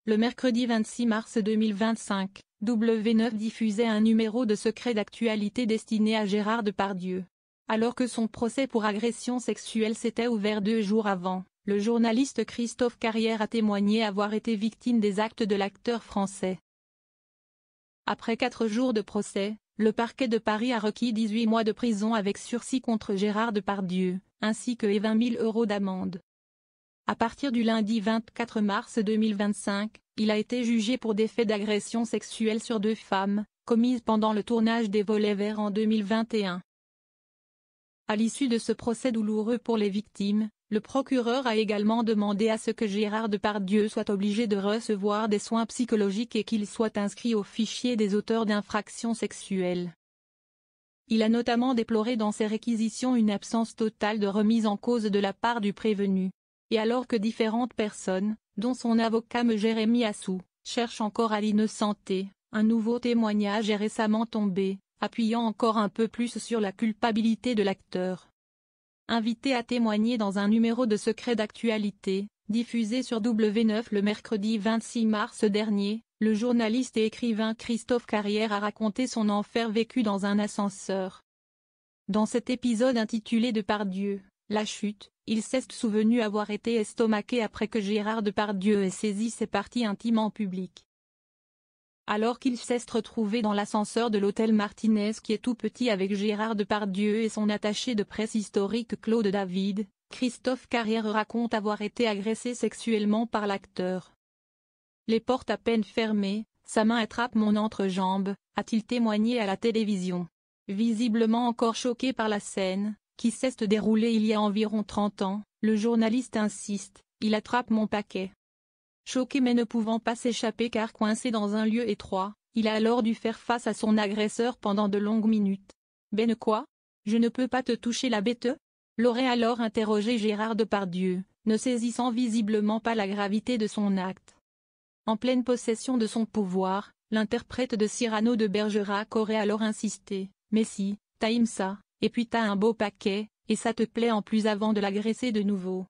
Le mercredi 26 mars 2025, W9 diffusait un numéro de Secret d'actualité destiné à Gérard Depardieu. Alors que son procès pour agression sexuelle s'était ouvert 2 jours avant, le journaliste Christophe Carrière a témoigné avoir été victime des actes de l'acteur français. Après 4 jours de procès, le parquet de Paris a requis 18 mois de prison avec sursis contre Gérard Depardieu, ainsi que 20 000 € d'amende. À partir du lundi 24 mars 2025, il a été jugé pour des faits d'agression sexuelle sur 2 femmes, commises pendant le tournage des Volets Verts en 2021. À l'issue de ce procès douloureux pour les victimes, le procureur a également demandé à ce que Gérard Depardieu soit obligé de recevoir des soins psychologiques et qu'il soit inscrit au fichier des auteurs d'infractions sexuelles. Il a notamment déploré dans ses réquisitions une absence totale de remise en cause de la part du prévenu. Et alors que différentes personnes, dont son avocat Jérémy Assou, cherchent encore à l'innocenter, un nouveau témoignage est récemment tombé, appuyant encore un peu plus sur la culpabilité de l'acteur. Invité à témoigner dans un numéro de Secret d'actualité, diffusé sur W9 le mercredi 26 mars dernier, le journaliste et écrivain Christophe Carrière a raconté son enfer vécu dans un ascenseur. Dans cet épisode intitulé Depardieu, la chute, il s'est souvenu avoir été estomaqué après que Gérard Depardieu ait saisi ses parties intimes en public. Alors qu'il s'est retrouvé dans l'ascenseur de l'hôtel Martinez qui est tout petit avec Gérard Depardieu et son attaché de presse historique Claude David, Christophe Carrière raconte avoir été agressé sexuellement par l'acteur. Les portes à peine fermées, sa main attrape mon entrejambe, a-t-il témoigné à la télévision. Visiblement encore choqué par la scène, qui s'est déroulée il y a environ 30 ans, le journaliste insiste, il attrape mon paquet. Choqué mais ne pouvant pas s'échapper car coincé dans un lieu étroit, il a alors dû faire face à son agresseur pendant de longues minutes. Ben quoi? Je ne peux pas te toucher la bête? L'aurait alors interrogé Gérard Depardieu, ne saisissant visiblement pas la gravité de son acte. En pleine possession de son pouvoir, l'interprète de Cyrano de Bergerac aurait alors insisté, mais si, t'aimes ça, et puis t'as un beau paquet, et ça te plaît en plus avant de l'agresser de nouveau.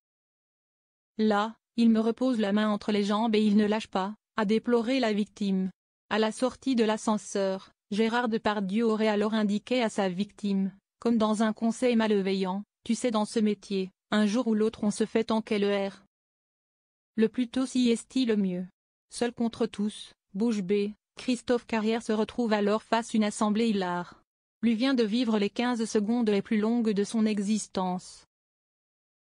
Là, il me repose la main entre les jambes et il ne lâche pas, a déploré la victime. À la sortie de l'ascenseur, Gérard Depardieu aurait alors indiqué à sa victime, comme dans un conseil malveillant, tu sais dans ce métier, un jour ou l'autre on se fait enquêler. Le plus tôt s'y est-il le mieux. Seul contre tous, bouche bée, Christophe Carrière se retrouve alors face à une assemblée hilare. Lui vient de vivre les 15 secondes les plus longues de son existence.